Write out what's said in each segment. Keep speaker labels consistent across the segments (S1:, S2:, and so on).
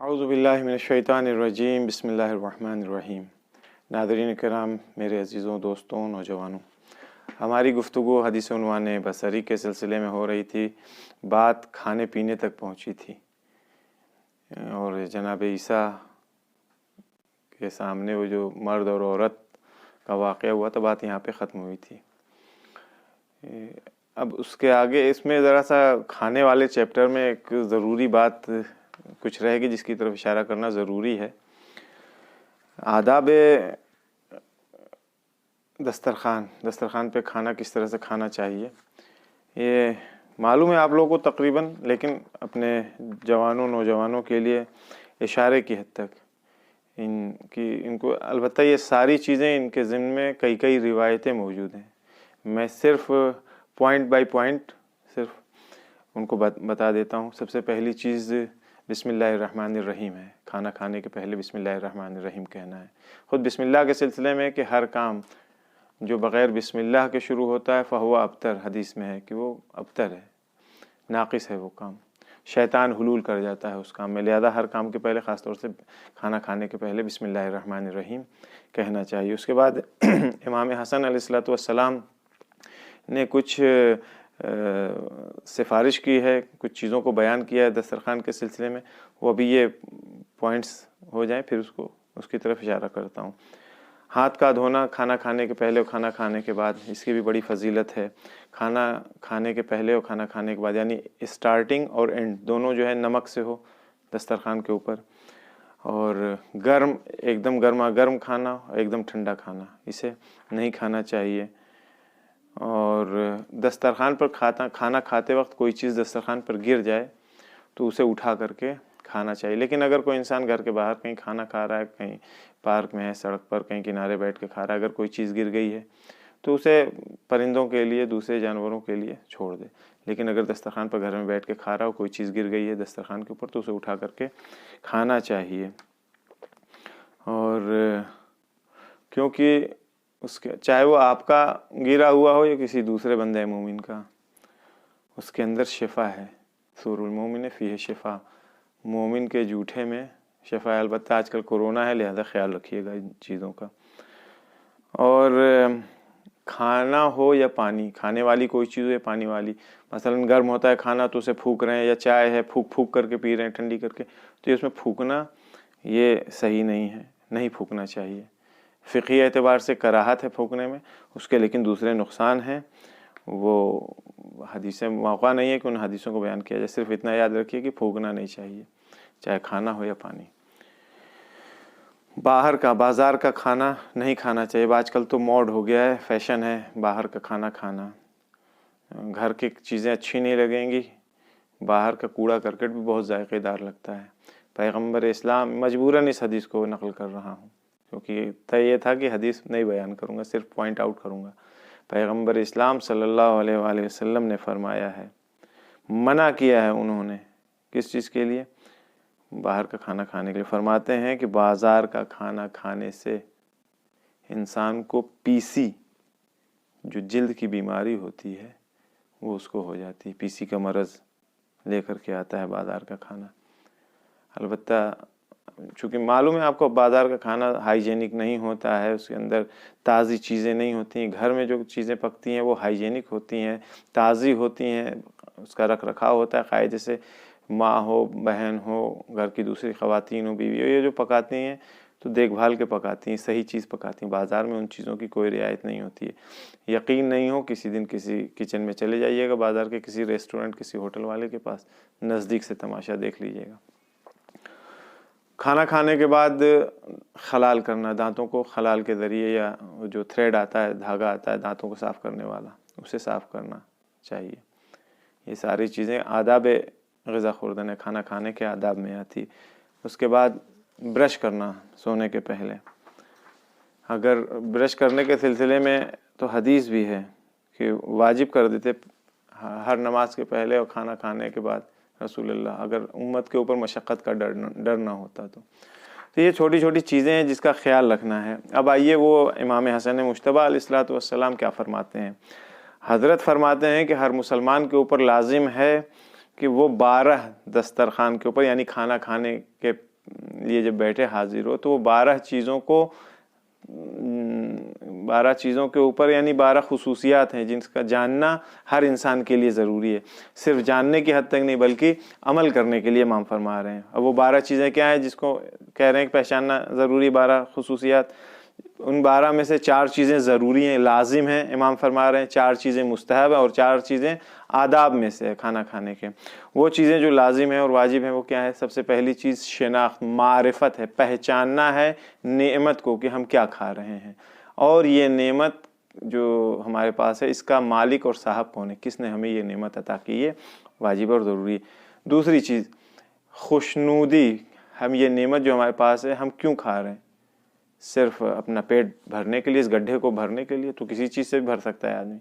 S1: اعوذ باللہ من الشیطان الرجیم، بسم اللہ الرحمن الرحیم۔ ناظرین کرام، میرے عزیزوں، دوستوں، نوجوانوں، ہماری گفتگو حدیث عنوان بصری کے سلسلے میں ہو رہی تھی، بات کھانے پینے تک پہنچی تھی، اور جناب عیسیٰ کے سامنے وہ جو مرد اور عورت کا واقعہ ہوا تو بات یہاں پہ ختم ہوئی تھی۔ اب اس کے آگے اس میں ذرا سا کھانے والے چیپٹر میں ایک ضروری بات کچھ رہے گی جس کی طرف اشارہ کرنا ضروری ہے۔ آداب دسترخوان پہ کھانا کس طرح سے کھانا چاہیے، یہ معلوم ہے آپ لوگوں کو تقریباً، لیکن اپنے نوجوانوں کے لیے اشارے کی حد تک ان کو البتہ یہ ساری چیزیں ان کے ذمن میں کئی روایتیں موجود ہیں۔ میں صرف پوائنٹ بائی پوائنٹ صرف ان کو بتا دیتا ہوں۔ سب سے پہلی چیز بسم اللہ الرحمن الرحیم ہے۔ کھانا کھانے کے پہلے بسم اللہ الرحمن الرحیم کہنا ہے۔ خود بسم اللہ کے سلسلے میں کہ ہر کام جو بغیر بسم اللہ کے شروع ہوتا ہے فہو ابتر، حدیث میں ہے کہ وہ ابتر ہے، ناقص ہے وہ کام، شیطان حلول کر جاتا ہے اس کام میں، لہذا ہر کام کے پہلے خاص طور سے کھانا کھانے کے پہلے بسم اللہ الرحمن الرحیم کہنا چاہیے۔ اس کے بعد امام حسن علیہ السلام نے کچھ سفارش کی ہے، کچھ چیزوں کو بیان کیا ہے دسترخوان کے سلسلے میں، وہ ابھی یہ پوائنٹس ہو جائیں پھر اس کی طرف اشارہ کرتا ہوں۔ ہاتھ کا دھونا کھانا کھانے کے پہلے اور کھانا کھانے کے بعد، اس کی بھی بڑی فضیلت ہے۔ کھانا کھانے کے پہلے اور کھانا کھانے کے بعد، یعنی اسٹارٹنگ اور اینڈ دونوں جو ہے نمک سے ہو دسترخوان کے اوپر، اور ایک دم گرما گرم کھانا، ایک دم ٹھنڈا کھانا اسے نہیں کھانا چاہیے۔ اور دسترخوان پر کھانا کھاتے وقت کوئی چیز دسترخوان پر گر جائے تو اسے اٹھا کر کے کھانا چاہیے، لیکن اگر کوئی انسان گھر کے باہر کہیں کھانا کھا رہا ہے، کہیں پارک میں ہے، سڑک پر کہیں کنارے بیٹھ کے کھا رہا ہے، اگر کوئی چیز گر گئی ہے تو اسے پرندوں کے لیے، دوسرے جانوروں کے لیے چھوڑ دے، لیکن اگر دسترخوان پر گھر میں بیٹھ کے کھا رہا ہو، کوئی چیز گر گئی ہے دسترخوان کے اوپر تو اسے اٹھا کر کے کھانا چاہیے۔ اور کیونکہ چاہے وہ آپ کا گرا ہوا ہو یا کسی دوسرے بندے مومن کا، اس کے اندر شفا ہے۔ سور المومن فیہ شفا، مومن کے جوٹھے میں شفا ہے۔ البتہ آج کل کورونا ہے، لہذا خیال رکھیے گا ان چیزوں کا۔ اور کھانا ہو یا پانی، کھانے والی کوئی چیز ہو یا پانی والی، مثلا گرم ہوتا ہے کھانا تو اسے پھونک رہے ہیں، یا چائے ہے پھونک کر کے پی رہے ہیں ٹھنڈی کر کے، تو یہ اس میں پھونکنا یہ صحیح نہیں ہے، نہیں پھونکنا چاہیے۔ فقہی اعتبار سے کراہت ہے پھونکنے میں اس کے، لیکن دوسرے نقصان ہیں، وہ حدیثیں موقع نہیں ہے کہ ان حدیثوں کو بیان کیا جائے۔ صرف اتنا یاد رکھیے کہ پھونکنا نہیں چاہیے، چاہے کھانا ہو یا پانی۔ بازار کا کھانا نہیں کھانا چاہیے۔ آج کل تو موڈ ہو گیا ہے، فیشن ہے باہر کا کھانا کھانا۔ گھر کی چیزیں اچھی نہیں لگیں گی، باہر کا کوڑا کرکٹ بھی بہت ذائقے دار لگتا ہے۔ پیغمبر اسلام، مجبوراً اس حدیث کو نقل کر رہا ہوں کیونکہ طے یہ تھا کہ حدیث نہیں بیان کروں گا، صرف پوائنٹ آؤٹ کروں گا۔ پیغمبر اسلام صلی اللہ علیہ وآلہ وسلم نے فرمایا ہے، منع کیا ہے انہوں نے، کس چیز کے لیے؟ باہر کا کھانا کھانے کے لیے۔ فرماتے ہیں کہ بازار کا کھانا کھانے سے انسان کو پیسی، جو جلد کی بیماری ہوتی ہے وہ اس کو ہو جاتی ہے، پیسی کا مرض لے کر کے آتا ہے بازار کا کھانا۔ البتہ چونکہ معلوم ہے آپ کو بازار کا کھانا ہائیجینک نہیں ہوتا ہے، اس کے اندر تازی چیزیں نہیں ہوتی ہیں، گھر میں جو چیزیں پکتی ہیں وہ ہائیجینک ہوتی ہیں، تازی ہوتی ہیں، اس کا رکھ رکھاؤ ہوتا ہے قاعدے سے۔ ماں ہو، بہن ہو، گھر کی دوسری خواتین ہو، بیوی ہو، یہ جو پکاتی ہیں تو دیکھ بھال کے پکاتی ہیں، صحیح چیز پکاتی ہیں۔ بازار میں ان چیزوں کی کوئی رعایت نہیں ہوتی ہے۔ یقین نہیں ہو، کسی دن کسی کچن میں چلے جائیے گا بازار کے کسی ریسٹورنٹ، کسی ہوٹل والے کے پاس، نزدیک سے تماشا دیکھ لیجیے گا۔ کھانا کھانے کے بعد خلال کرنا، دانتوں کو خلال کے ذریعے، یا جو تھریڈ آتا ہے، دھاگا آتا ہے دانتوں کو صاف کرنے والا، اسے صاف کرنا چاہیے۔ یہ ساری چیزیں آداب غذا خوردن، کھانا کھانے کے آداب میں آتی۔ اس کے بعد برش کرنا سونے کے پہلے۔ اگر برش کرنے کے سلسلے میں تو حدیث بھی ہے کہ واجب کر دیتے ہر نماز کے پہلے اور کھانا کھانے کے بعد رسول اللہ، اگر امت کے اوپر مشقت کا ڈر نہ ہوتا تو یہ چھوٹی چھوٹی چیزیں ہیں جس کا خیال رکھنا ہے۔ اب آئیے وہ امام حسن مجتبیٰ علیہ الصلوۃ والسلام کیا فرماتے ہیں۔ حضرت فرماتے ہیں کہ ہر مسلمان کے اوپر لازم ہے کہ وہ 12 دسترخوان کے اوپر یعنی کھانا کھانے کے لیے جب بیٹھے حاضر ہو تو وہ 12 چیزوں کے اوپر یعنی 12 خصوصیات ہیں جن کا جاننا ہر انسان کے لیے ضروری ہے. صرف جاننے کی حد تک نہیں بلکہ عمل کرنے کے لیے امام فرما رہے ہیں. اب وہ 12 چیزیں کیا ہیں جس کو کہہ رہے ہیں کہ پہچاننا ضروری 12 خصوصیات؟ ان 12 میں سے 4 چیزیں ضروری ہیں، لازم ہیں، امام فرما رہے ہیں. 4 چیزیں مستحب ہیں اور 4 چیزیں آداب میں سے ہے کھانا کھانے کے. وہ چیزیں جو لازم ہیں اور واجب ہیں وہ کیا ہے؟ سب سے پہلی چیز شناخت، معرفت ہے، پہچاننا ہے نعمت کو کہ ہم کیا کھا رہے ہیں اور یہ نعمت جو ہمارے پاس ہے اس کا مالک اور صاحب کون ہے، کس نے ہمیں یہ نعمت عطا کی، یہ واجب اور ضروری ہے. دوسری چیز خوشنودی، ہم یہ نعمت جو ہمارے پاس ہے ہم کیوں کھا رہے ہیں؟ صرف اپنا پیٹ بھرنے کے لیے، اس گڈھے کو بھرنے کے لیے؟ تو کسی چیز سے بھی بھر سکتا ہے آدمی،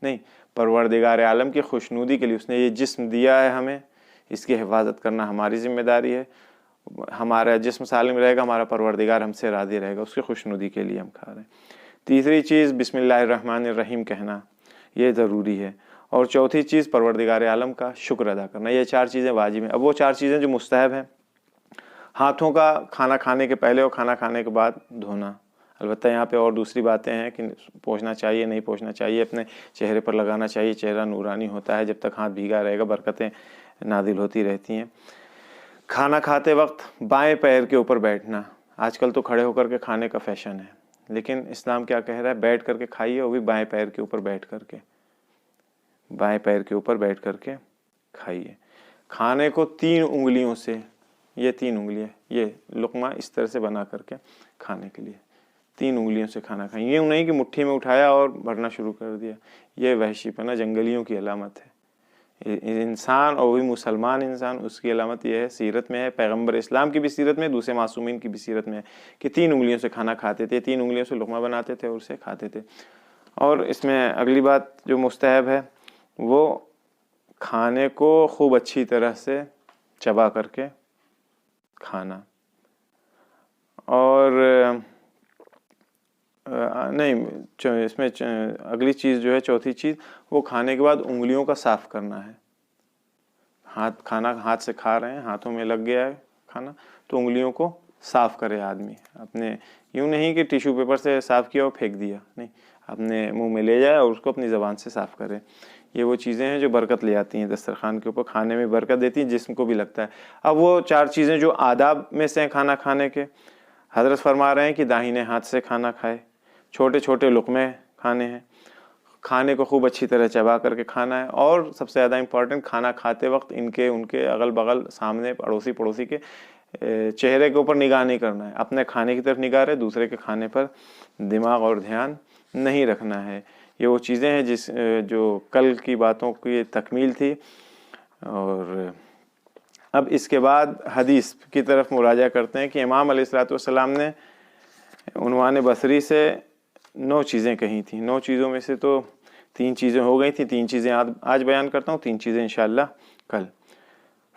S1: نہیں، پروردگار عالم کی خوشنودی کے لیے. اس نے یہ جسم دیا ہے ہمیں، اس کی حفاظت کرنا ہماری ذمہ داری ہے. ہمارا جسم سالم رہے گا، ہمارا پروردگار ہم سے راضی رہے گا، اس کی خوشنودی کے لیے ہم کھا رہے ہیں. تیسری چیز بسم اللہ الرحمن الرحیم کہنا، یہ ضروری ہے. اور چوتھی چیز پروردگار عالم کا شکر ادا کرنا. یہ 4 چیزیں واجب ہیں. اب وہ 4 چیزیں جو مستحب ہیں، ہاتھوں کا کھانا کھانے کے پہلے اور کھانا کھانے کے بعد دھونا. البتہ یہاں پہ اور دوسری باتیں ہیں کہ پوچھنا چاہیے نہیں پوچھنا چاہیے، اپنے چہرے پر لگانا چاہیے، چہرہ نورانی ہوتا ہے، جب تک ہاتھ بھیگا رہے گا برکتیں نازل ہوتی رہتی ہیں. کھانا کھاتے وقت بائیں پیر کے اوپر بیٹھنا. آج کل تو کھڑے ہو کر کے کھانے کا فیشن ہے، لیکن اسلام کیا کہہ رہا ہے؟ بیٹھ کر کے کھائیے، وہ بھی بائیں پیر کے اوپر بیٹھ کر کے، بائیں پیر کے اوپر بیٹھ کر کے کھائیے. کھانے کو 3 انگلیوں سے، یہ 3 انگلیاں، یہ لقمہ اس طرح سے بنا کر کے کھانے کے لیے 3 انگلیوں سے کھانا کھائیں. یہ نہیں کہ مٹھی میں اٹھایا اور بھرنا شروع کر دیا، یہ وحشی پنا جنگلیوں کی علامت ہے. انسان اور وہی مسلمان انسان، اس کی علامت یہ ہے، سیرت میں ہے، پیغمبر اسلام کی بھی سیرت میں، دوسرے معصومین کی بھی سیرت میں ہے کہ 3 انگلیوں سے کھانا کھاتے تھے، 3 انگلیوں سے لقمہ بناتے تھے اور اسے کھاتے تھے. اور اس میں اگلی بات جو مستحب ہے وہ کھانے کو خوب اچھی طرح سے چبا کر کے کھانا. اور نہیں، اس میں اگلی چیز جو ہے چوتھی چیز، وہ کھانے کے بعد انگلیوں کا صاف کرنا ہے. کھانا ہاتھ سے کھا رہے ہیں، ہاتھوں میں لگ گیا ہے کھانا، تو انگلیوں کو صاف کرے آدمی. اپنے یوں نہیں کہ ٹیشو پیپر سے صاف کیا اور پھینک دیا، نہیں، اپنے منہ میں لے جائے اور اس کو اپنی زبان سے صاف کرے. یہ وہ چیزیں ہیں جو برکت لے آتی ہیں دسترخوان کے اوپر، کھانے میں برکت دیتی ہیں، جسم کو بھی لگتا ہے. اب وہ 4 چیزیں جو آداب میں سے ہیں کھانا کھانے کے، حضرت فرما رہے ہیں کہ داہنے ہاتھ سے کھانا کھائے، چھوٹے چھوٹے لقمے کھانے ہیں، کھانے کو خوب اچھی طرح چبا کر کے کھانا ہے. اور سب سے زیادہ امپورٹنٹ، کھانا کھاتے وقت ان کے اگل بغل سامنے پڑوسی کے چہرے کے اوپر نگاہ نہیں کرنا ہے. اپنے کھانے کی طرف نگاہ رہے، دوسرے کے کھانے پر دماغ اور دھیان نہیں رکھنا ہے. یہ وہ چیزیں ہیں جو کل کی باتوں کی تکمیل تھی. اور اب اس کے بعد حدیث کی طرف مراجعہ کرتے ہیں کہ امام علیہ الصلوۃ والسلام نے عنوان بصری سے 9 چیزیں کہی تھیں. 9 چیزوں میں سے تو 3 چیزیں ہو گئی تھیں، 3 چیزیں آج بیان کرتا ہوں، 3 چیزیں انشاءاللہ کل.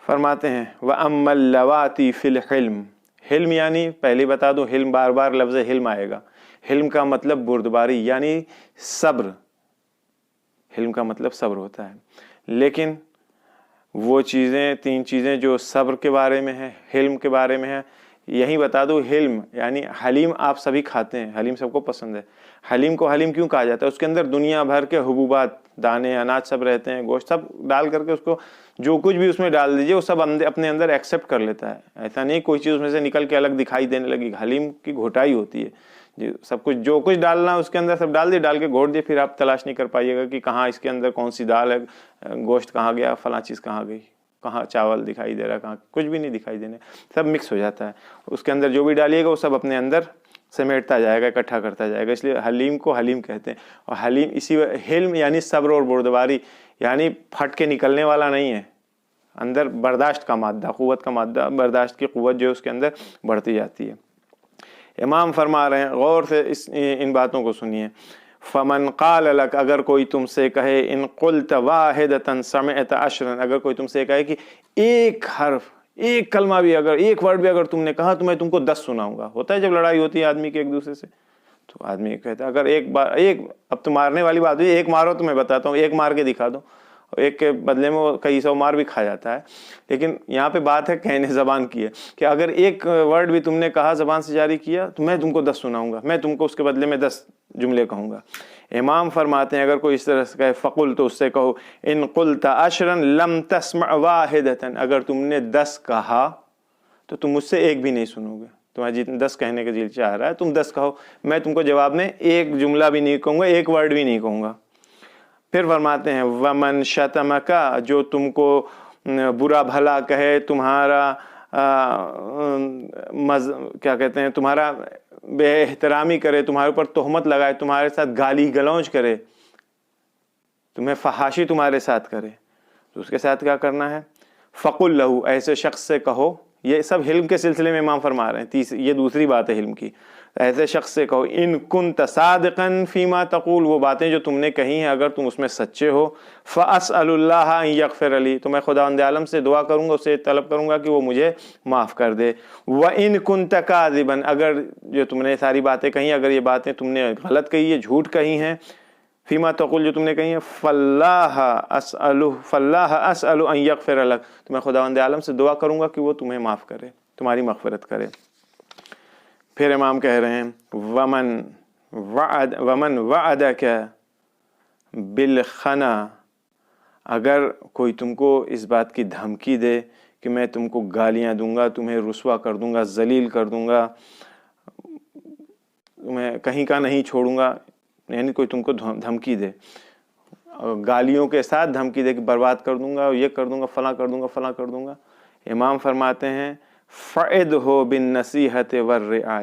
S1: فرماتے ہیں وَأَمَّا اللَّوَاتِ فِي الْحِلْمِ، حلم یعنی پہلے بتا دوں، حلم بار بار لفظ حلم آئے گا. حلم کا مطلب بردباری یعنی صبر، حلم کا مطلب صبر ہوتا ہے. لیکن وہ چیزیں 3 چیزیں جو صبر کے بارے میں ہے، حلم کے بارے میں ہے، یہی بتا دو. حلم یعنی حلیم آپ سبھی کھاتے ہیں، حلیم سب کو پسند ہے. حلیم کو حلیم کیوں کہا جاتا ہے؟ اس کے اندر دنیا بھر کے حبوبات، دانے، اناج سب رہتے ہیں، گوشت سب ڈال کر کے اس کو جو کچھ بھی اس میں ڈال دیجئے وہ سب اپنے اندر ایکسیپٹ کر لیتا ہے. ایسا نہیں کوئی چیز اس میں سے نکل کے الگ دکھائی دینے لگی. حلیم کی گھوٹائی ہوتی ہے، سب کچھ جو کچھ ڈالنا اس کے اندر سب ڈال دیے، ڈال کے گھوٹ دیے، پھر آپ تلاش نہیں کر پائیے گا کہ کہاں اس کے اندر کون سی دال ہے، گوشت کہاں گیا، فلاں چیز کہاں گئی، کہاں چاول دکھائی دے رہا، کہاں کچھ بھی نہیں دکھائی دینے، سب مکس ہو جاتا ہے. اس کے اندر جو بھی ڈالیے گا وہ سب اپنے اندر سمیٹتا جائے گا، اکٹھا کرتا جائے گا. اس لیے حلیم کو حلیم کہتے ہیں. اور حلیم حلم یعنی صبر اور بردباری، یعنی پھٹ کے نکلنے والا نہیں ہے، اندر برداشت کا مادہ، قوت کا مادہ، برداشت کی قوت جو ہے اس کے اندر بڑھتی جاتی ہے. امام فرما رہے ہیں، غور سے ان باتوں کو سنیے. فمن قال لك، اگر کوئی تم سے کہے، ان قلت واحدة سمعت عشرا، اگر کوئی تم سے کہے کہ ایک حرف، ایک کلمہ بھی، اگر ایک ورڈ بھی اگر تم نے کہا تو میں تم کو 10 سناؤں گا. ہوتا ہے جب لڑائی ہوتی ہے آدمی کی ایک دوسرے سے، تو تو آدمی کہتا ہے اگر ایک اب تو مارنے والی بات ہوئی، ایک مارو تو میں بتاتا ہوں، ایک مار کے دکھا دو، اور ایک کے بدلے میں وہ کئی 100 مار بھی کھا جاتا ہے. لیکن یہاں پہ بات ہے کہنے زبان کی ہے کہ اگر ایک ورڈ بھی تم نے کہا زبان سے جاری کیا تو میں تم کو 10 سناؤں گا، میں تم کو اس کے بدلے میں 10 جملے کہوں گا. امام فرماتے ہیں اگر کوئی اس طرح سے کہے فقل تو اس سے کہو ان قلت عشرا لم تسمع واحدۃ، اگر تم نے 10 کہا تو تم مجھ سے ایک بھی نہیں سنو گے. تمہارا جتنے 10 کہنے کا دل چاہ رہا ہے تم 10 کہو، میں تم کو جواب میں ایک جملہ بھی نہیں کہوں گا، ایک ورڈ بھی نہیں کہوں گا. پھر فرماتے ہیں ومن شتمک، جو تم کو برا بھلا کہے، تمہارا کیا کہتے ہیں، تمہارا بے احترامی کرے، تمہارے اوپر تہمت لگائے، تمہارے ساتھ گالی گلوچ کرے، تمہیں فحاشی تمہارے ساتھ کرے، تو اس کے ساتھ کیا کرنا ہے؟ فقل لہو، ایسے شخص سے کہو. یہ سب حلم کے سلسلے میں امام فرما رہے ہیں، یہ دوسری بات ہے حلم کی. ایسے شخص سے کہو ان کنت صادقا فیما تقول، وہ باتیں جو تم نے کہی ہیں اگر تم اس میں سچے ہو، فاسأل اللہ ان یغفر لی، تو میں خداوند عالم سے دعا کروں گا، اسے طلب کروں گا کہ وہ مجھے معاف کر دے. وان کنت کاذبا، اگر جو تم نے ساری باتیں کہی اگر یہ باتیں تم نے غلط کہی ہے، جھوٹ کہی ہیں، فیما تقول جو تم نے کہی ہے، فاللہ اسأل ان یغفر لک، تو میں خداوند عالم سے دعا کروں گا کہ وہ تمہیں معاف کرے، تمہاری مغفرت کرے. پھر امام کہہ رہے ہیں ومن وعدک بالخنا، اگر کوئی تم کو اس بات کی دھمکی دے کہ میں تم کو گالیاں دوں گا، تمہیں رسوا کر دوں گا، ذلیل کر دوں گا، تمہیں کہیں کا نہیں چھوڑوں گا، یعنی کوئی تم کو دھمکی دے، گالیوں کے ساتھ دھمکی دے کہ برباد کر دوں گا، یہ کر دوں گا، فلاں کر دوں گا، فلاں کر دوں گا، امام فرماتے ہیں فعدہ بالنصیحۃ والرعاء،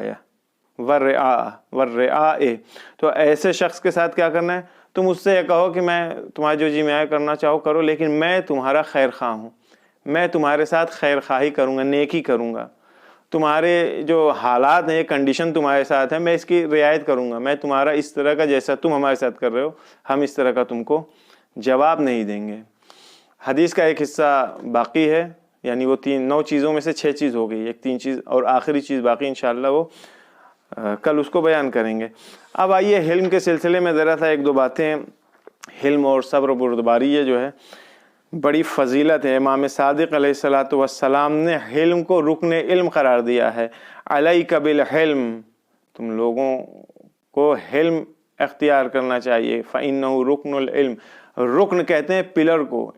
S1: تو ایسے شخص کے ساتھ کیا کرنا ہے؟ تم اس سے یہ کہو کہ میں تمہارا جو جی میں کرنا چاہو کرو، لیکن میں تمہارا خیر خواہ ہوں، میں تمہارے ساتھ خیر خواہی کروں گا، نیکی کروں گا، تمہارے جو حالات ہیں، کنڈیشن تمہارے ساتھ ہے، میں اس کی رعایت کروں گا، میں تمہارا اس طرح کا جیسا تم ہمارے ساتھ کر رہے ہو ہم اس طرح کا تم کو جواب نہیں دیں گے. حدیث کا ایک حصہ باقی ہے، یعنی وہ 9 چیزوں میں سے 6 چیز ہو گئی، ایک 3 چیز اور آخری چیز باقی، انشاءاللہ وہ کل اس کو بیان کریں گے. اب آئیے حلم کے سلسلے میں ذرا سا 1-2 باتیں. حلم اور صبر و بردباری یہ جو ہے بڑی فضیلت ہے. امام صادق علیہ الصلوۃ والسلام نے حلم کو رکن علم قرار دیا ہے. علیک بالحلم، تم لوگوں کو حلم اختیار کرنا چاہیے. فإنہ رکن العلم، رکن کہتے ہیں پلر کو.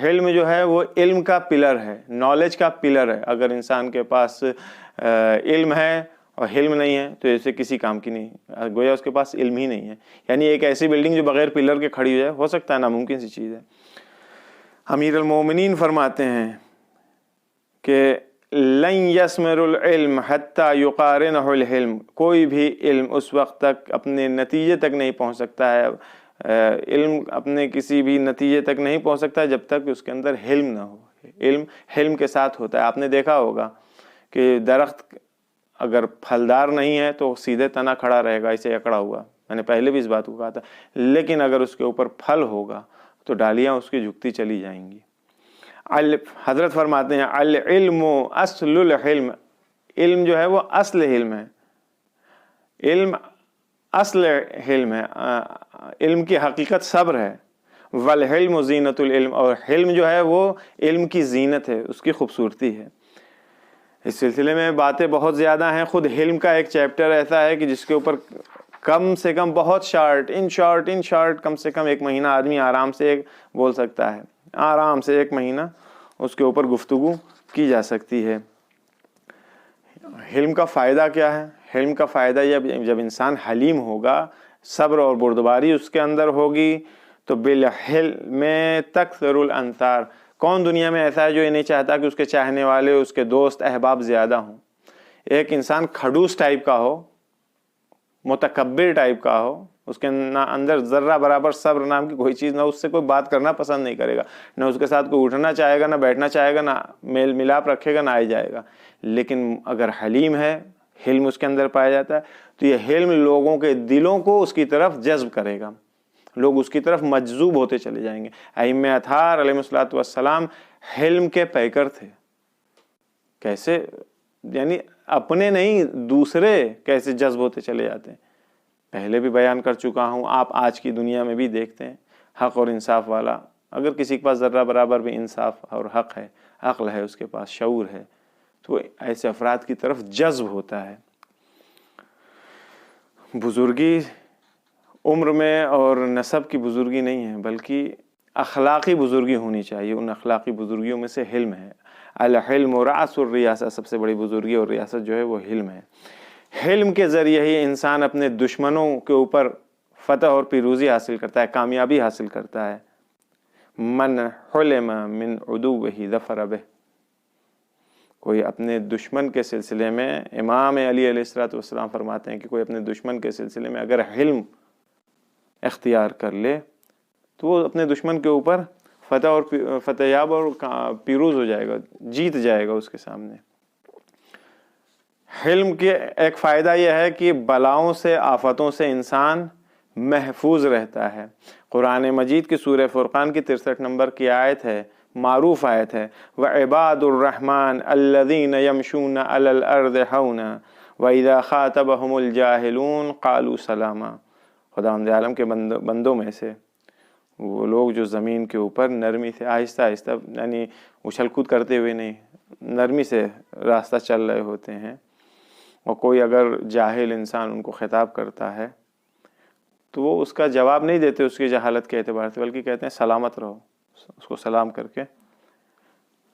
S1: حلم جو ہے وہ علم کا پلر ہے، نالج کا پلر ہے. اگر انسان کے پاس علم ہے اور حلم نہیں ہے تو اسے کسی کام کی نہیں، گویا اس کے پاس علم ہی نہیں ہے. یعنی ایک ایسی بلڈنگ جو بغیر پلر کے کھڑی ہو سکتا ہے، ناممکن سی چیز ہے. امیر المومنین فرماتے ہیں کہ لن یثمر العلم حتی یقارنہ الحلم، کوئی بھی علم اس وقت تک اپنے نتیجے تک نہیں پہنچ سکتا ہے، علم اپنے کسی بھی نتیجے تک نہیں پہنچ سکتا جب تک اس کے اندر حلم نہ ہو. علم حلم کے ساتھ ہوتا ہے. آپ نے دیکھا ہوگا کہ درخت اگر پھلدار نہیں ہے تو سیدھے تنا کھڑا رہے گا، اسے اکڑا ہوا، میں نے پہلے بھی اس بات کو کہا تھا. لیکن اگر اس کے اوپر پھل ہوگا تو ڈالیاں اس کی جھکتی چلی جائیں گی. حضرت فرماتے ہیں العلم اصل الحلم، علم جو ہے وہ اصل علم ہے، علم اصل علم ہے، علم کی حقیقت صبر ہے. والحلم زینت العلم، اور حلم جو ہے وہ علم کی زینت ہے، اس کی خوبصورتی ہے. اس سلسلے میں باتیں بہت زیادہ ہیں. خود حلم کا ایک چیپٹر ایسا ہے کہ جس کے اوپر کم سے کم بہت ان شارٹ کم سے کم 1 مہینہ آدمی آرام سے بول سکتا ہے، آرام سے 1 مہینہ اس کے اوپر گفتگو کی جا سکتی ہے. حلم کا فائدہ کیا ہے؟ حلم کا فائدہ یہ جب انسان حلیم ہوگا، صبر اور بردباری اس کے اندر ہوگی تو بالحلم تکثر الانصار. کون دنیا میں ایسا ہے جو یہ نہیں چاہتا کہ اس کے چاہنے والے، اس کے دوست احباب زیادہ ہوں؟ ایک انسان کھڑوس ٹائپ کا ہو، متکبر ٹائپ کا ہو، اس کے اندر ذرہ برابر صبر نام کی کوئی چیز نہ، اس سے کوئی بات کرنا پسند نہیں کرے گا، نہ اس کے ساتھ کوئی اٹھنا چاہے گا، نہ بیٹھنا چاہے گا، نہ میل ملاپ رکھے گا، نہ آئے جائے گا. لیکن اگر حلیم ہے، حلم اس کے اندر پایا جاتا ہے تو یہ حلم لوگوں کے دلوں کو اس کی طرف جذب کرے گا، لوگ اس کی طرف مجذوب ہوتے چلے جائیں گے. ائمہ اطہار علیہ الصلوۃ والسلام حلم کے پیکر تھے. کیسے یعنی اپنے نہیں دوسرے کیسے جذب ہوتے چلے جاتے ہیں. پہلے بھی بیان کر چکا ہوں, آپ آج کی دنیا میں بھی دیکھتے ہیں حق اور انصاف والا, اگر کسی کے پاس ذرہ برابر بھی انصاف اور حق ہے, عقل ہے, اس کے پاس شعور ہے, تو ایسے افراد کی طرف جذب ہوتا ہے. بزرگی عمر میں اور نسب کی بزرگی نہیں ہے, بلکہ اخلاقی بزرگی ہونی چاہیے. ان اخلاقی بزرگیوں میں سے حلم ہے. الحلم رأس الریاست, سب سے بڑی بزرگی اور ریاست جو ہے وہ حلم ہے. حلم کے ذریعے ہی انسان اپنے دشمنوں کے اوپر فتح اور پیروزی حاصل کرتا ہے, کامیابی حاصل کرتا ہے. من حلم من عدوہ ظفر بہ, کوئی اپنے دشمن کے سلسلے میں, امام علی علیہ السلام فرماتے ہیں کہ کوئی اپنے دشمن کے سلسلے میں اگر حلم اختیار کر لے تو وہ اپنے دشمن کے اوپر فتح یاب اور پیروز ہو جائے گا, جیت جائے گا اس کے سامنے. حلم کے ایک فائدہ یہ ہے کہ بلاؤں سے, آفتوں سے انسان محفوظ رہتا ہے. قرآن مجید کی سورہ فرقان کی 63 نمبر کی آیت ہے, معروف آیت ہے, وَعِبَادُ الرَّحْمَنِ الَّذِينَ يَمْشُونَ عَلَى الْأَرْضِ حَوْنًا وَإِذَا خَاطَبَهُمُ الْجَاهِلُونَ قَالُوا سَلَامًا. خداوند عالم کے بندوں میں سے وہ لوگ جو زمین کے اوپر نرمی سے آہستہ آہستہ, یعنی اچھل کود کرتے ہوئے نہیں, نرمی سے راستہ چل رہے ہوتے ہیں, اور کوئی اگر جاہل انسان ان کو خطاب کرتا ہے تو وہ اس کا جواب نہیں دیتے اس کی جہالت کے اعتبار سے, بلکہ کہتے ہیں سلامت رہو, اس کو سلام کر کے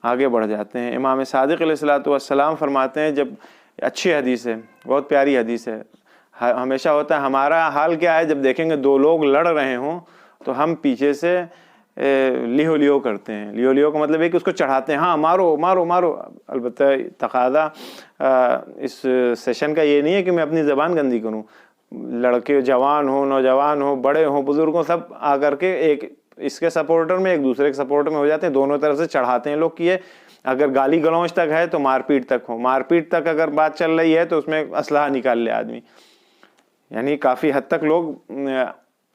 S1: آگے بڑھ جاتے ہیں. امام صادق علیہ السلام فرماتے ہیں, جب اچھی حدیث ہے, بہت پیاری حدیث ہے, ہمیشہ ہوتا ہے ہمارا حال کیا ہے جب دیکھیں گے دو لوگ لڑ رہے ہوں تو ہم پیچھے سے لیہو کرتے ہیں. لیہو کا مطلب ہے کہ اس کو چڑھاتے ہیں, ہاں مارو مارو مارو. البتہ تقاضا اس سیشن کا یہ نہیں ہے کہ میں اپنی زبان گندی کروں. لڑکے جوان ہوں, نوجوان ہوں, بڑے ہوں, بزرگ ہوں, سب آ کر کے ایک اس کے سپورٹر میں, ایک دوسرے کے سپورٹر میں ہو جاتے ہیں. دونوں طرف سے چڑھاتے ہیں لوگ کہ یہ اگر گالی گلوچ تک ہے تو مار پیٹ تک ہو, مار پیٹ تک اگر بات چل رہی ہے تو اس میں اسلحہ نکال لے آدمی. یعنی کافی حد تک لوگ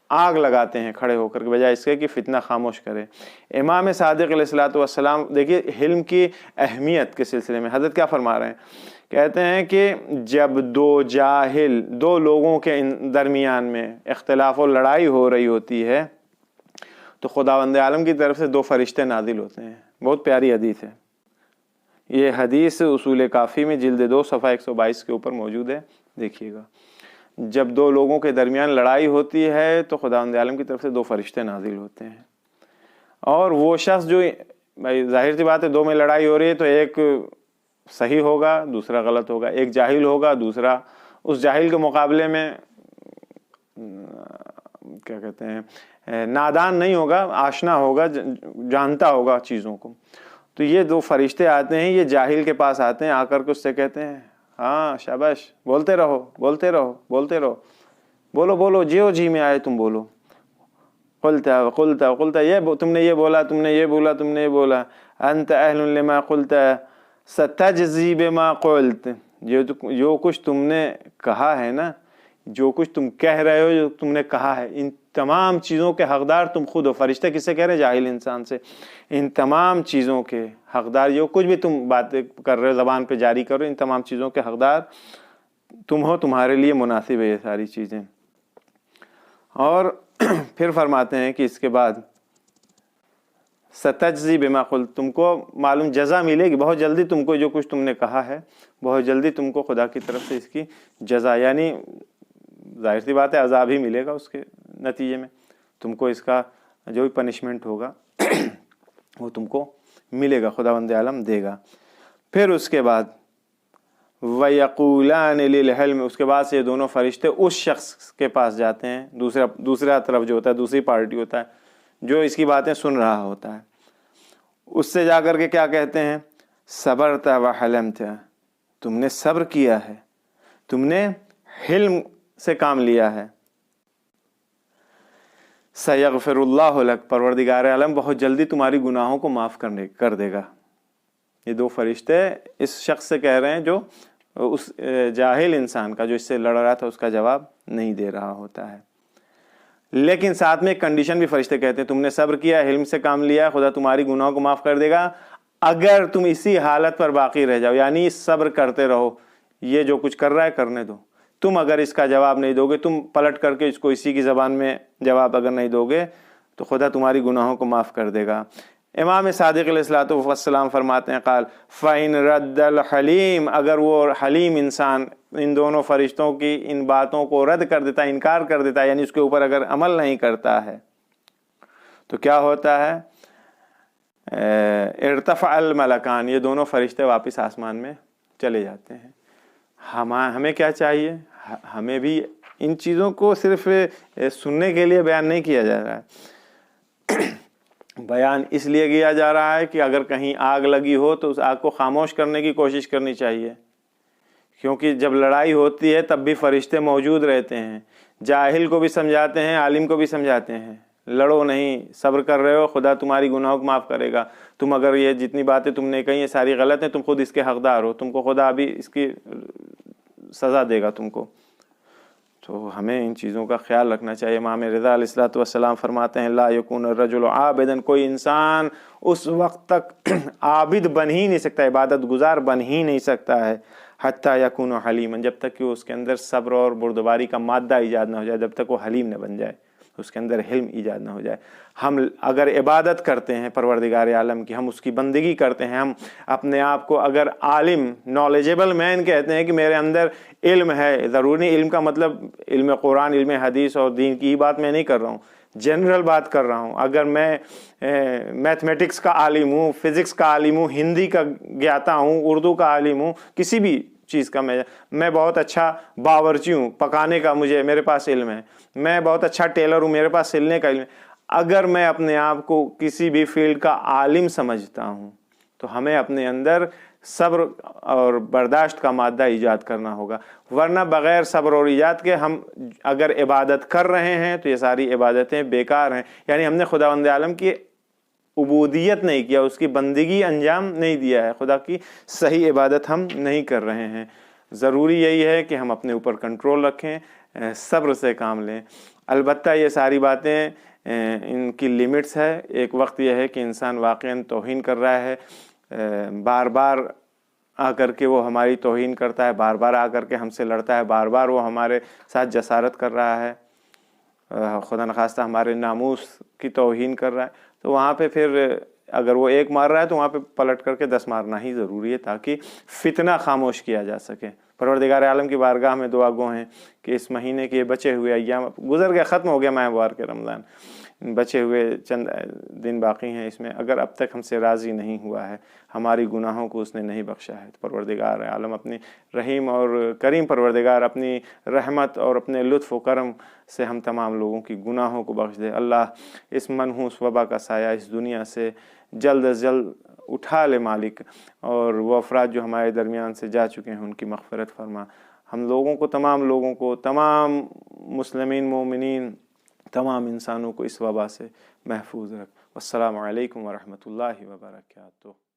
S1: آگ لگاتے ہیں کھڑے ہو کر کے, بجائے اس کے کہ فتنہ خاموش کرے. امام صادق علیہ السلام دیکھیے حلم کی اہمیت کے سلسلے میں حضرت کیا فرما رہے ہیں, کہتے ہیں کہ جب دو جاہل, دو لوگوں کے درمیان میں اختلاف و لڑائی ہو رہی ہوتی ہے تو خداوند عالم کی طرف سے دو فرشتے نازل ہوتے ہیں. بہت پیاری حدیث ہے یہ حدیث, اصول کافی میں جلد 2 صفحہ 122 کے اوپر موجود ہے, دیکھیے گا. جب دو لوگوں کے درمیان لڑائی ہوتی ہے تو خداوند عالم کی طرف سے دو فرشتے نازل ہوتے ہیں, اور وہ شخص جو, بھائی ظاہر سی بات ہے دو میں لڑائی ہو رہی ہے تو ایک صحیح ہوگا دوسرا غلط ہوگا, ایک جاہل ہوگا دوسرا اس جاہل کے مقابلے میں کیا کہتے ہیں نادان نہیں ہوگا, آشنا ہوگا, جانتا ہوگا چیزوں کو. تو یہ دو فرشتے آتے ہیں, یہ جاہل کے پاس آتے ہیں, آ کر کے اس سے کہتے ہیں ہاں شاباش, بولتے رہو بولتے رہو بولتے رہو, بولو بولو, جی میں آئے تم بولو. قلتا قلتا قلتا, یہ تم نے یہ بولا, تم نے یہ بولا, تم نے یہ بولا. انت اہل لما قلت ستجزی بما قلت, جو کچھ تم نے کہا ہے نا, جو کچھ تم کہہ رہے ہو, جو تم نے کہا ہے, ان تمام چیزوں کے حقدار تم خود ہو. فرشتے کس سے کہہ رہے ہیں؟ جاہل انسان سے. ان تمام چیزوں کے حقدار, جو کچھ بھی تم باتیں کر رہے ہو, زبان پہ جاری کر رہے ہو, ان تمام چیزوں کے حقدار تم ہو, تمہارے لیے مناسب ہے یہ ساری چیزیں. اور پھر فرماتے ہیں کہ اس کے بعد ستجزی بما قلت, تم کو معلوم جزا ملے گی بہت جلدی, تم کو جو کچھ تم نے کہا ہے بہت جلدی تم کو خدا کی طرف سے اس کی جزا, یعنی ظاہر سی بات ہے عذاب ہی ملے گا اس کے نتیجے میں, تم کو اس کا جو بھی پنشمنٹ ہوگا وہ تم کو ملے گا, خداوند عالم دے گا. پھر اس کے بعد وَيَقُولَانِ لِلْحِلْمِ, اس کے بعد سے یہ دونوں فرشتے اس شخص کے پاس جاتے ہیں, دوسرا طرف جو ہوتا ہے, دوسری پارٹی ہوتا ہے جو اس کی باتیں سن رہا ہوتا ہے, اس سے جا کر کے کیا کہتے ہیں, صبرت وحلمت, تم نے صبر کیا ہے, تم نے حلم سے کام لیا ہے. سیغفر اللہ لک, پروردگار عالم بہت جلدی تمہاری گناہوں کو معاف کر دے گا. یہ دو فرشتے اس شخص سے کہہ رہے ہیں جو اس جاہل انسان کا, جو اس سے لڑ رہا تھا, اس کا جواب نہیں دے رہا ہوتا ہے. لیکن ساتھ میں ایک کنڈیشن بھی فرشتے کہتے ہیں, تم نے صبر کیا, حلم سے کام لیا, خدا تمہاری گناہوں کو معاف کر دے گا, اگر تم اسی حالت پر باقی رہ جاؤ، یعنی صبر کرتے رہو، یہ جو کچھ کر رہا ہے کرنے دو، تم اگر اس کا جواب نہیں دو گے، تم پلٹ کر کے اس کو اسی کی زبان میں جواب اگر نہیں دو گے تو خدا تمہاری گناہوں کو معاف کر دے گا۔ امام صادق علیہ الصلوۃ والسلام فرماتے ہیں قال فَإِن رَدَّ الْحَلِيمُ، اگر وہ حلیم انسان ان دونوں فرشتوں کی ان باتوں کو رد کر دیتا ہے، انکار کر دیتا ہے، یعنی اس کے اوپر اگر عمل نہیں کرتا ہے تو کیا ہوتا ہے؟ ارتفع الملکان، یہ دونوں فرشتے واپس آسمان میں چلے جاتے ہیں۔ ہمیں کیا چاہیے؟ ہمیں بھی ان چیزوں کو صرف سننے کے لیے بیان نہیں کیا جا رہا ہے، بیان اس لیے کیا جا رہا ہے کہ اگر کہیں آگ لگی ہو تو اس آگ کو خاموش کرنے کی کوشش کرنی چاہیے، کیونکہ جب لڑائی ہوتی ہے تب بھی فرشتے موجود رہتے ہیں، جاہل کو بھی سمجھاتے ہیں، عالم کو بھی سمجھاتے ہیں، لڑو نہیں، صبر کر رہے ہو، خدا تمہاری گناہوں کو معاف کرے گا، تم اگر یہ جتنی باتیں تم نے کہی یہ ساری غلط ہیں، تم خود اس کے حقدار ہو، تم کو خدا ابھی اس کی سزا دے گا تم کو۔ تو ہمیں ان چیزوں کا خیال رکھنا چاہیے۔ امام رضا علیہ الصلوۃ والسلام فرماتے ہیں لا یکون الرجل عابدا، کوئی انسان اس وقت تک عابد بن ہی نہیں سکتا، عبادت گزار بن ہی نہیں سکتا ہے، حتی یکون حلیما، جب تک کہ اس کے اندر صبر اور بردباری کا مادہ ایجاد نہ ہو جائے، جب تک وہ حلیم نہ بن جائے، اس کے اندر حلم ایجاد نہ ہو جائے۔ ہم اگر عبادت کرتے ہیں پروردگار عالم کی، ہم اس کی بندگی کرتے ہیں، ہم اپنے آپ کو اگر عالم نالجیبل مین کہتے ہیں کہ میرے اندر علم ہے، ضروری نہیں علم کا مطلب علم قرآن، علم حدیث اور دین کی ہی بات میں نہیں کر رہا ہوں، جنرل بات کر رہا ہوں۔ اگر میں میتھمیٹکس کا عالم ہوں، فزکس کا عالم ہوں، ہندی کا گیاتا ہوں، اردو کا عالم ہوں، کسی بھی چیز کا میں بہت اچھا باورچی ہوں، پکانے کا میرے پاس علم ہے، میں بہت اچھا ٹیلر ہوں، میرے پاس سلنے کا علم ہے، اگر میں اپنے آپ کو کسی بھی فیلڈ کا عالم سمجھتا ہوں تو ہمیں اپنے اندر صبر اور برداشت کا مادہ ایجاد کرنا ہوگا، ورنہ بغیر صبر اور ایجاد کے ہم اگر عبادت کر رہے ہیں تو یہ ساری عبادتیں بیکار ہیں، یعنی ہم نے خداوند عالم کی عبودیت نہیں کیا، اس کی بندگی انجام نہیں دیا ہے، خدا کی صحیح عبادت ہم نہیں کر رہے ہیں۔ ضروری یہی ہے کہ ہم اپنے اوپر کنٹرول رکھیں، صبر سے کام لیں۔ البتہ یہ ساری باتیں ان کی لیمٹس ہے، ایک وقت یہ ہے کہ انسان واقعاً توہین کر رہا ہے، بار بار آ کر کے وہ ہماری توہین کرتا ہے، بار بار آ کر کے ہم سے لڑتا ہے، بار بار وہ ہمارے ساتھ جسارت کر رہا ہے، خدا نخواستہ ہمارے ناموس کی توہین کر رہا ہے، تو وہاں پہ پھر اگر وہ ایک مار رہا ہے تو وہاں پہ پلٹ کر کے 10 مارنا ہی ضروری ہے تاکہ فتنہ خاموش کیا جا سکے۔ پروردگار عالم کی بارگاہ میں دعا گو ہیں کہ اس مہینے کے بچے ہوئے ایام گزر گیا، ختم ہو گیا ماہ مبارک رمضان، بچے ہوئے چند دن باقی ہیں، اس میں اگر اب تک ہم سے راضی نہیں ہوا ہے، ہماری گناہوں کو اس نے نہیں بخشا ہے، تو پروردگار عالم اپنی رحیم اور کریم پروردگار اپنی رحمت اور اپنے لطف و کرم سے ہم تمام لوگوں کی گناہوں کو بخش دے۔ اللہ اس منحوس وبا کا سایہ اس دنیا سے جلد از جلد اٹھا لے مالک، اور وہ افراد جو ہمارے درمیان سے جا چکے ہیں ان کی مغفرت فرما، ہم لوگوں کو تمام لوگوں کو، تمام مسلمین مومنین، تمام انسانوں کو اس وبا سے محفوظ رکھ۔ والسلام علیکم ورحمۃ اللہ وبرکاتہ۔